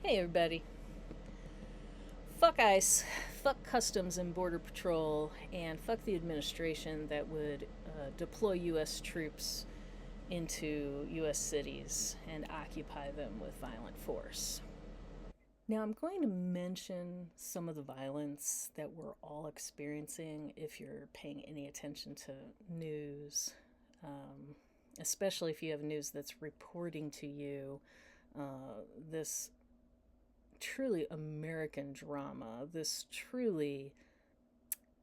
Hey everybody. Fuck ICE, fuck Customs and Border Patrol, and fuck the administration that would deploy U.S. troops into U.S. cities and occupy them with violent force. Now, I'm going to mention some of the violence that we're all experiencing if you're paying any attention to news, especially if you have news that's reporting to you this truly American drama, this truly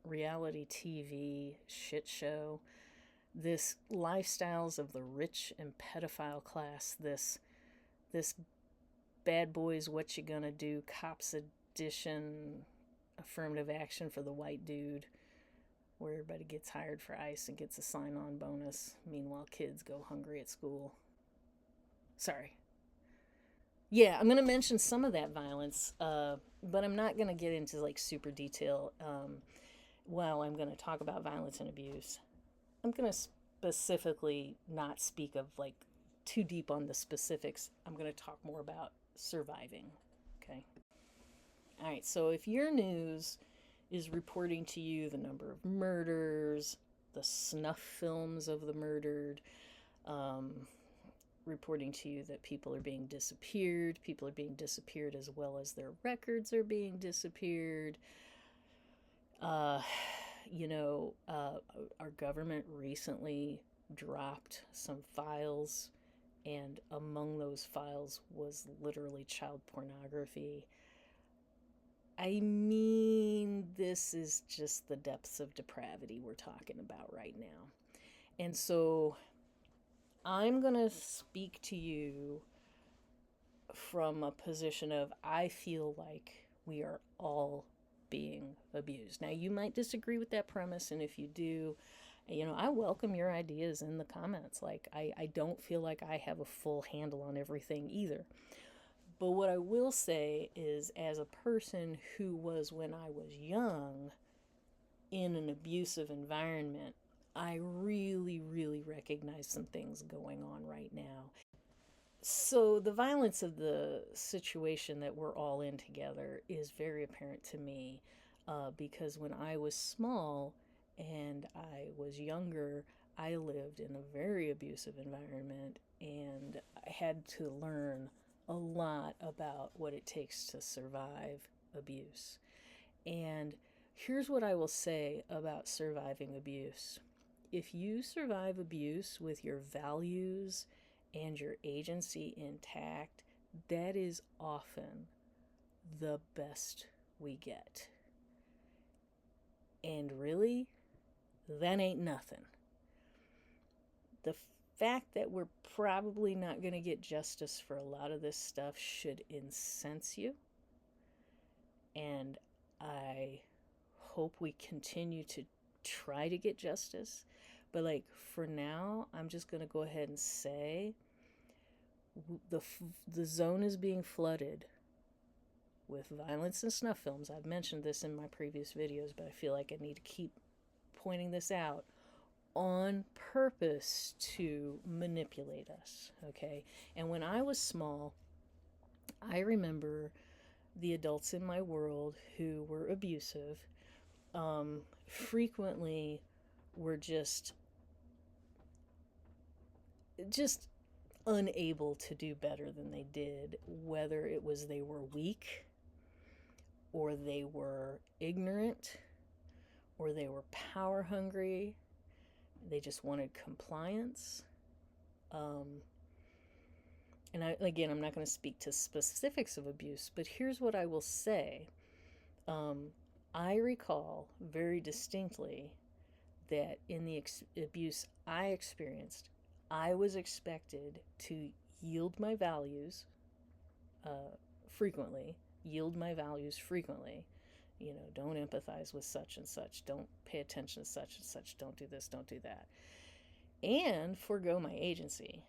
reality TV shit show, this lifestyles of the rich and pedophile class, this bad boys what you gonna do cops edition affirmative action for the white dude where everybody gets hired for ICE and gets a sign-on bonus. Meanwhile, kids go hungry at school. Sorry, yeah, I'm going to mention some of that violence, but I'm not going to get into like super detail. While I'm going to talk about violence and abuse, I'm going to specifically not speak of like too deep on the specifics. I'm going to talk more about surviving. Okay. All right. So if your news is reporting to you the number of murders, the snuff films of the murdered, um, reporting to you that people are being disappeared. People are being disappeared as well as their records are being disappeared. Uh, our government recently dropped some files, and among those files was literally child pornography. I mean, this is just the depths of depravity we're talking about right now. And so I'm going to speak to you from a position of I feel like we are all being abused. Now, you might disagree with that premise, and if you do, I welcome your ideas in the comments. Like, I don't feel like I have a full handle on everything either. But what I will say is, as a person who was, when I was young, in an abusive environment, I really, really recognize some things going on right now. So, the violence of the situation that we're all in together is very apparent to me because when I was small and I was younger, I lived in a very abusive environment and I had to learn a lot about what it takes to survive abuse. And here's what I will say about surviving abuse: if you survive abuse with your values and your agency intact, that is often the best we get. And really, that ain't nothing. The fact that we're probably not going to get justice for a lot of this stuff should incense you. And I hope we continue to try to get justice. But like for now, I'm just going to go ahead and say the zone is being flooded with violence and snuff films. I've mentioned this in my previous videos, but I feel like I need to keep pointing this out on purpose to manipulate us, okay? And when I was small, I remember the adults in my world who were abusive frequently were just unable to do better than they did, whether it was they were weak or they were ignorant or they were power hungry. They just wanted compliance. And I'm not going to speak to specifics of abuse, but here's what I will say. I recall very distinctly that in the abuse I experienced, I was expected to yield my values frequently, don't empathize with such and such, don't pay attention to such and such, don't do this, don't do that, and forego my agency.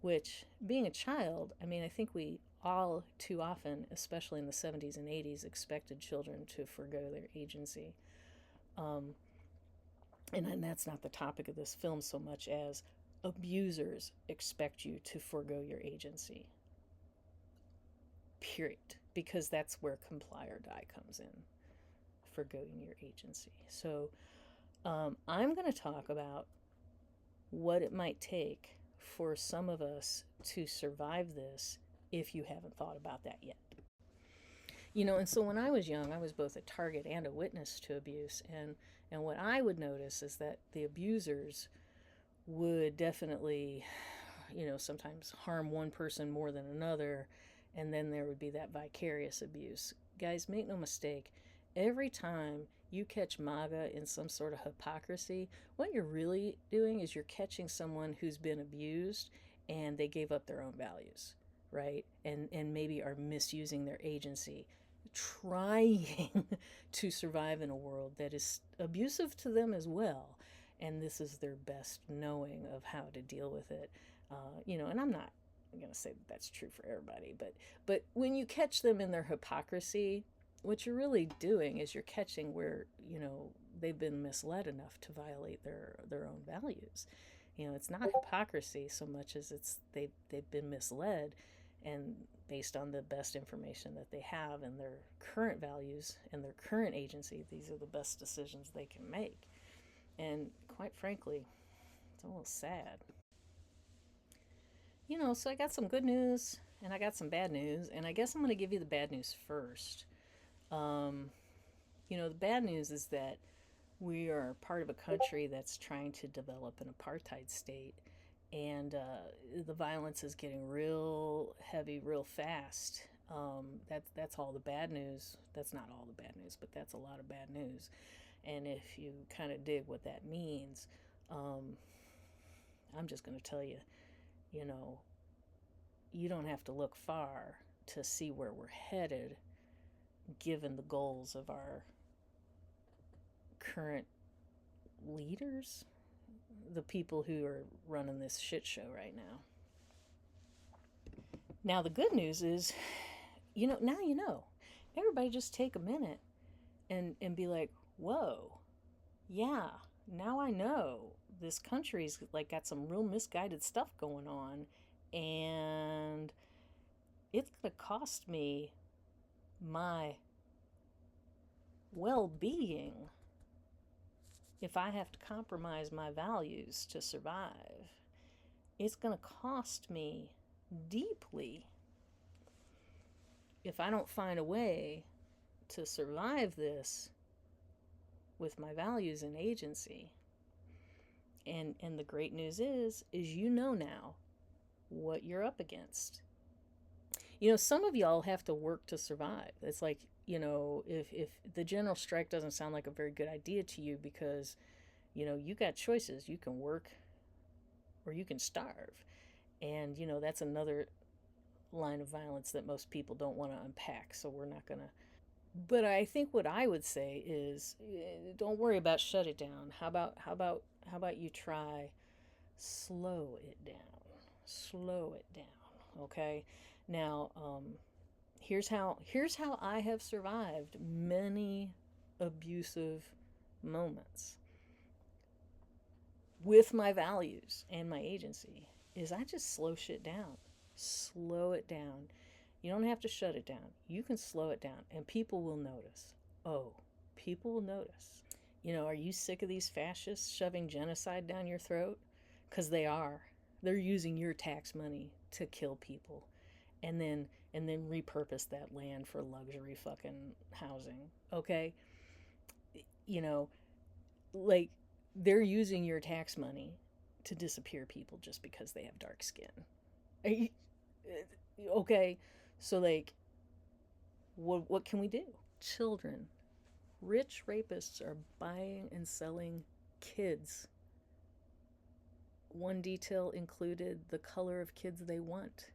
Which, being a child, I think we all too often, especially in the 70s and 80s, expected children to forego their agency. And that's not the topic of this film so much as abusers expect you to forego your agency. period, because that's where comply or die comes in, forgoing your agency. So I'm going to talk about what it might take for some of us to survive this if you haven't thought about that yet. And so when I was young, I was both a target and a witness to abuse. And what I would notice is that the abusers would definitely, sometimes harm one person more than another. And then there would be that vicarious abuse. Guys, make no mistake, every time you catch MAGA in some sort of hypocrisy, what you're really doing is you're catching someone who's been abused and they gave up their own values, right? And maybe are misusing their agency, trying to survive in a world that is abusive to them as well. And this is their best knowing of how to deal with it. And I'm not going to say that that's true for everybody, but when you catch them in their hypocrisy, what you're really doing is you're catching where, they've been misled enough to violate their own values. It's not hypocrisy so much as it's they've been misled, and based on the best information that they have and their current values and their current agency, these are the best decisions they can make. And quite frankly, it's a little sad. So I got some good news and I got some bad news, and I guess I'm going to give you the bad news first. The bad news is that we are part of a country that's trying to develop an apartheid state, and the violence is getting real heavy real fast. That's all the bad news. That's not all the bad news, but that's a lot of bad news. And if you kind of dig what that means, I'm just going to tell you, you don't have to look far to see where we're headed, given the goals of our current leaders, the people who are running this shit show right now. Now, the good news is, now. Everybody just take a minute and be like, whoa, yeah, now I know this country's like got some real misguided stuff going on, and it's going to cost me my well-being if I have to compromise my values to survive. It's going to cost me deeply if I don't find a way to survive this with my values and agency. And the great news is now what you're up against. Some of y'all have to work to survive. It's like, if the general strike doesn't sound like a very good idea to you because, you got choices. You can work or you can starve. And, that's another line of violence that most people don't want to unpack. So we're not going to. But I think what I would say is, don't worry about shut it down. How about you try slow it down? Slow it down. Okay. Now, here's how I have survived many abusive moments with my values and my agency, is I just slow shit down. Slow it down. You don't have to shut it down. You can slow it down, and people will notice. Oh, people will notice. Are you sick of these fascists shoving genocide down your throat? Because they are. They're using your tax money to kill people, and then repurpose that land for luxury fucking housing. Okay? Like, they're using your tax money to disappear people just because they have dark skin. Okay? So, like, what can we do? Children. Rich rapists are buying and selling kids. One detail included the color of kids they want.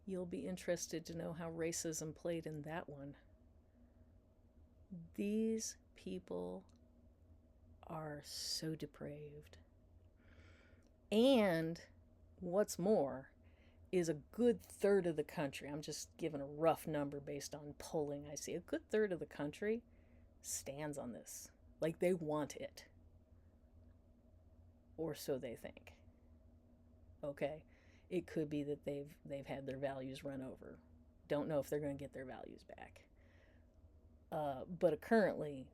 You'll be interested to know how racism played in that one. These people are so depraved. And what's more is a good third of the country, I'm just giving a rough number based on polling I see, a good third of the country stands on this. Like, they want it. Or so they think. Okay? It could be that they've had their values run over. Don't know if they're going to get their values back. But currently,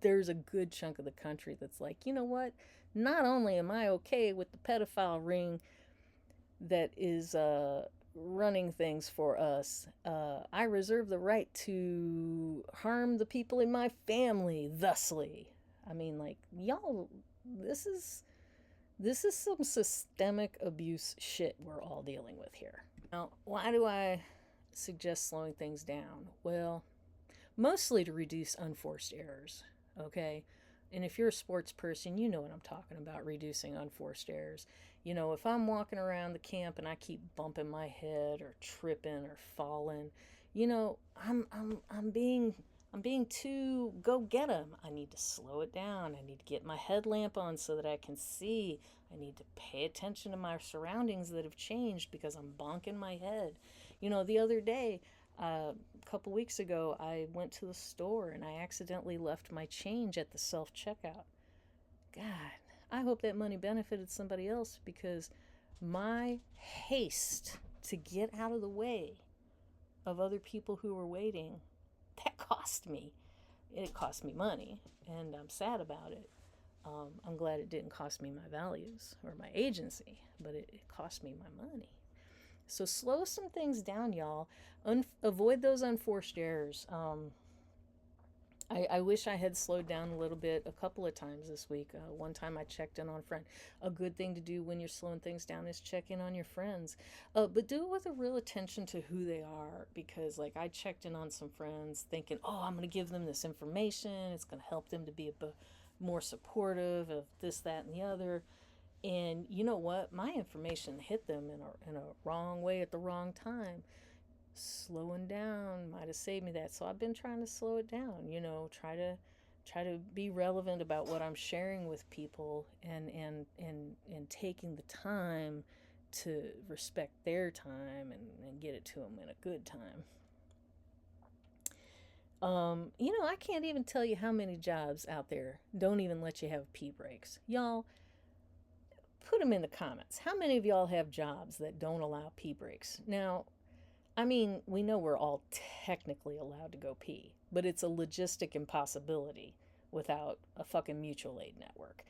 there's a good chunk of the country that's like, you know what? Not only am I okay with the pedophile ring that is running things for us, I reserve the right to harm the people in my family, thusly. I mean, like, y'all, this is some systemic abuse shit we're all dealing with here. Now, why do I suggest slowing things down? Well, mostly to reduce unforced errors, okay? And if you're a sports person, you know what I'm talking about, reducing unforced errors. You know, if I'm walking around the camp and I keep bumping my head or tripping or falling, you know, I'm being too go get 'em. I need to slow it down. I need to get my headlamp on so that I can see. I need to pay attention to my surroundings that have changed because I'm bonking my head. You know, the other day, a couple weeks ago, I went to the store and I accidentally left my change at the self checkout. God, I hope that money benefited somebody else because my haste to get out of the way of other people who were waiting, that cost me. It cost me money, and I'm sad about it. I'm glad it didn't cost me my values or my agency, but it cost me my money. So slow some things down, y'all. Avoid those unforced errors. I wish I had slowed down a little bit a couple of times this week. One time I checked in on a friend. A good thing to do when you're slowing things down is check in on your friends. But do it with a real attention to who they are, because like I checked in on some friends thinking, oh, I'm going to give them this information. It's going to help them to be more supportive of this, that, and the other. And you know what? My information hit them in a wrong way at the wrong time. Slowing down might have saved me that. So I've been trying to slow it down, you know, try to be relevant about what I'm sharing with people, and taking the time to respect their time and get it to them in a good time. You know, I can't even tell you how many jobs out there don't even let you have pee breaks. Y'all, put them in the comments. How many of y'all have jobs that don't allow pee breaks? Now, I mean, we know we're all technically allowed to go pee, but it's a logistic impossibility without a fucking mutual aid network.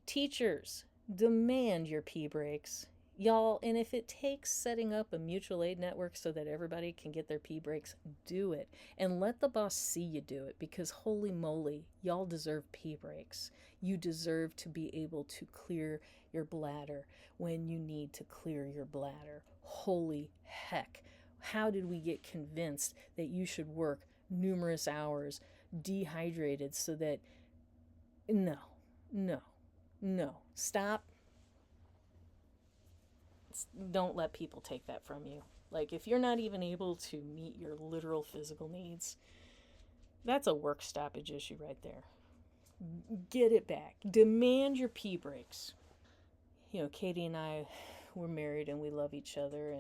Teachers, demand your pee breaks. Y'all, and if it takes setting up a mutual aid network so that everybody can get their pee breaks, do it. And let the boss see you do it, because holy moly, y'all deserve pee breaks. You deserve to be able to clear your bladder when you need to clear your bladder. Holy heck. How did we get convinced that you should work numerous hours dehydrated so that... No, no, no. Stop. Don't let people take that from you. Like, if you're not even able to meet your literal physical needs, that's a work stoppage issue right there. Get it back. Demand your pee breaks. You know, Katie and I were married and we love each other,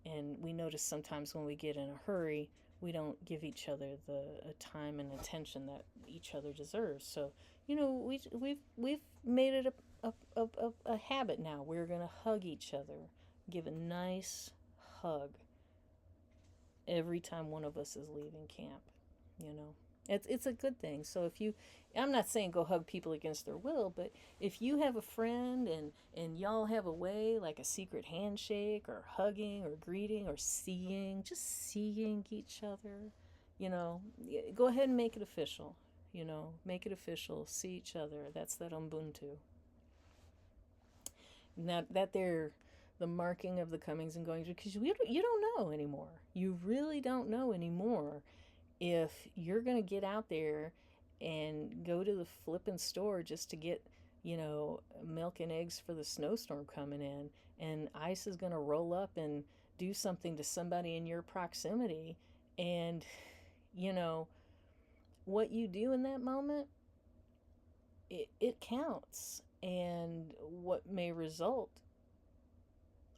and we notice sometimes when we get in a hurry, we don't give each other the time and attention that each other deserves. So, you know, we've made it a habit now. We're gonna hug each other, give a nice hug every time one of us is leaving camp. You know, it's a good thing. So if you, I'm not saying go hug people against their will, but if you have a friend and y'all have a way, like a secret handshake or hugging or greeting or just seeing each other, you know, go ahead and make it official. You know, make it official. See each other. That's that Ubuntu. And that they're the marking of the comings and goings, because you don't know anymore. You really don't know anymore if you're going to get out there and go to the flippin' store just to get, you know, milk and eggs for the snowstorm coming in, and ice is going to roll up and do something to somebody in your proximity. And, you know, what you do in that moment, it counts. And what may result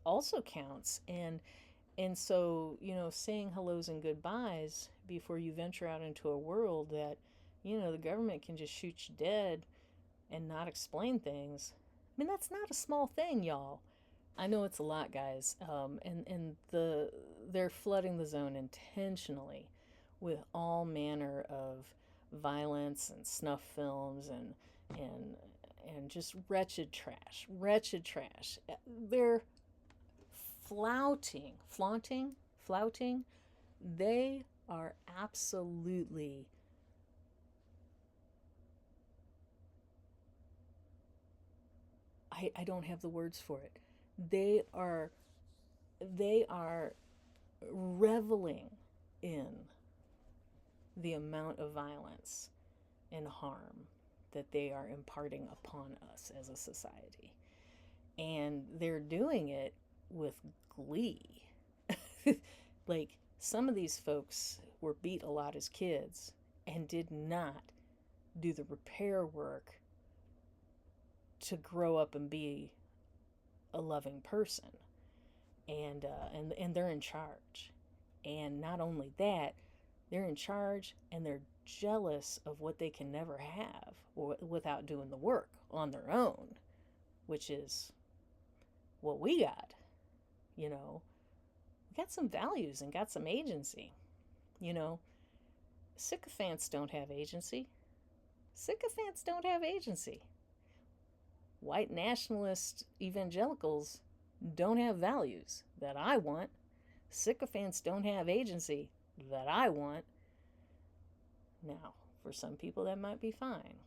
also counts. And so, you know, saying hellos and goodbyes before you venture out into a world that, you know, the government can just shoot you dead and not explain things. I mean, that's not a small thing, y'all. I know it's a lot, guys, and they're flooding the zone intentionally with all manner of violence and snuff films and and just wretched trash. They're flouting. They are absolutely. I don't have the words for it. They are they are reveling in the amount of violence and harm that they are imparting upon us as a society. And they're doing it with glee. Like, some of these folks were beat a lot as kids and did not do the repair work to grow up and be a loving person. And they're in charge. And not only that, they're in charge and they're jealous of what they can never have without doing the work on their own, which is what we got. You know, we got some values and got some agency. You know, sycophants don't have agency. Sycophants don't have agency. White nationalist evangelicals don't have values that I want. Sycophants don't have agency that I want. Now, for some people, that might be fine.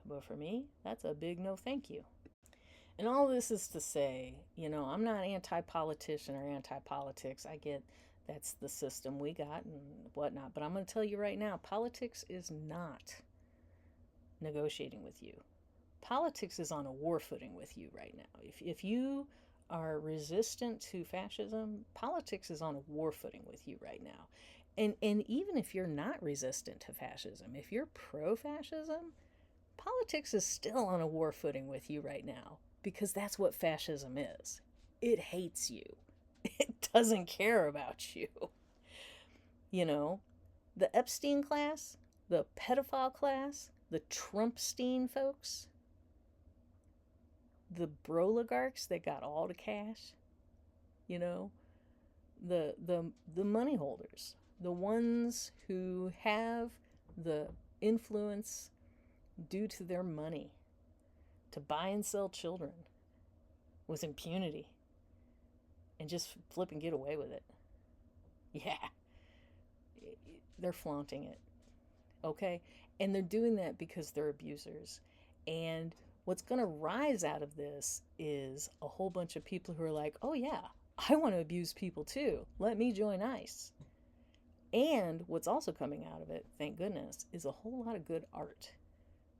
But for me, that's a big no thank you. And all this is to say, I'm not anti-politician or anti-politics. I get that's the system we got and whatnot. But I'm going to tell you right now, politics is not negotiating with you. Politics is on a war footing with you right now. If you are resistant to fascism, politics is on a war footing with you right now. And even if you're not resistant to fascism, if you're pro-fascism, politics is still on a war footing with you right now, because that's what fascism is. It hates you. It doesn't care about you. The Epstein class, the pedophile class, the Trumpstein folks, the broligarchs that got all the cash, the money holders, the ones who have the influence due to their money to buy and sell children with impunity and just flip and get away with it. Yeah, they're flaunting it. Okay? And they're doing that because they're abusers. And what's going to rise out of this is a whole bunch of people who are like, oh yeah, I want to abuse people too. Let me join ICE. And what's also coming out of it, thank goodness, is a whole lot of good art.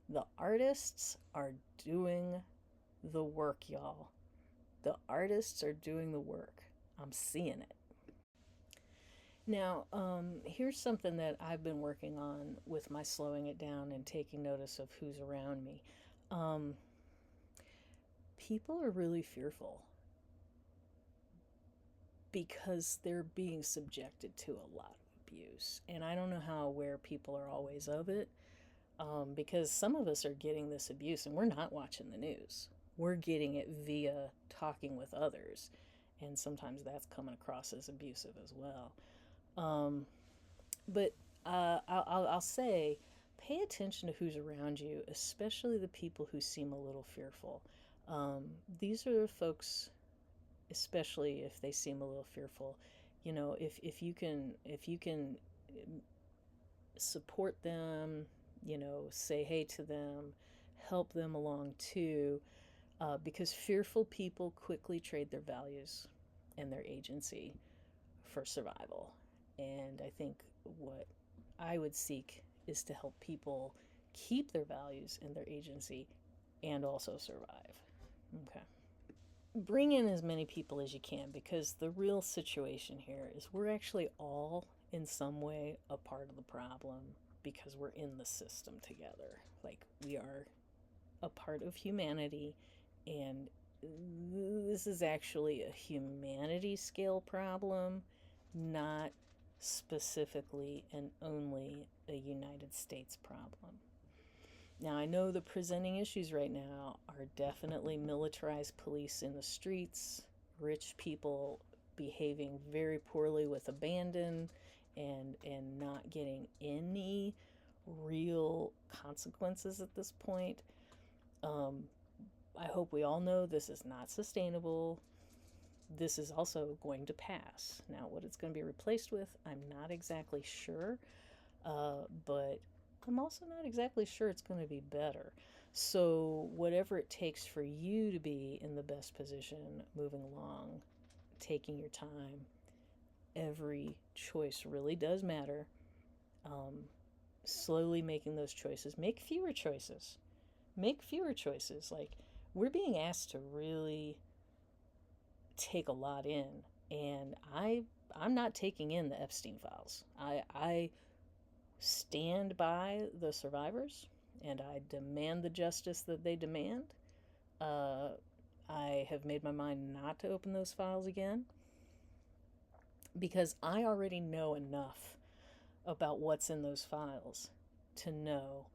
The artists are doing the work, y'all. The artists are doing the work. I'm seeing it. Now, here's something that I've been working on with my slowing it down and taking notice of who's around me. People are really fearful because they're being subjected to a lot of abuse. And I don't know how aware people are always of it, because some of us are getting this abuse and we're not watching the news. We're getting it via talking with others. And sometimes that's coming across as abusive as well. But I'll say, pay attention to who's around you, especially the people who seem a little fearful. These are the folks, especially if they seem a little fearful. If you can support them, say hey to them, help them along too, because fearful people quickly trade their values and their agency for survival. And I think what I would seek is to help people keep their values and their agency and also survive. Okay. Bring in as many people as you can, because the real situation here is we're actually all in some way a part of the problem, because we're in the system together. Like, we are a part of humanity, and this is actually a humanity scale problem, not specifically and only a United States problem. Now, I know the presenting issues right now are definitely militarized police in the streets, rich people behaving very poorly with abandon and not getting any real consequences at this point. I hope we all know this is not sustainable. This is also going to pass. Now, what it's going to be replaced with, I'm not exactly sure, but I'm also not exactly sure it's going to be better. So, whatever it takes for you to be in the best position moving along, taking your time, every choice really does matter. Slowly making those choices. Make fewer choices. Make fewer choices. Like, we're being asked to really take a lot in, and I'm not taking in the Epstein files. I stand by the survivors, and I demand the justice that they demand. Uh, I have made my mind not to open those files again because I already know enough about what's in those files to know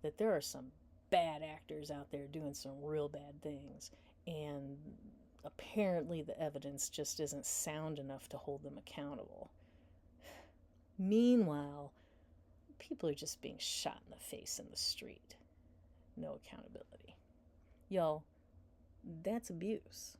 that there are some bad actors out there doing some real bad things, and apparently the evidence just isn't sound enough to hold them accountable. Meanwhile, people are just being shot in the face in the street. No accountability. Y'all, that's abuse.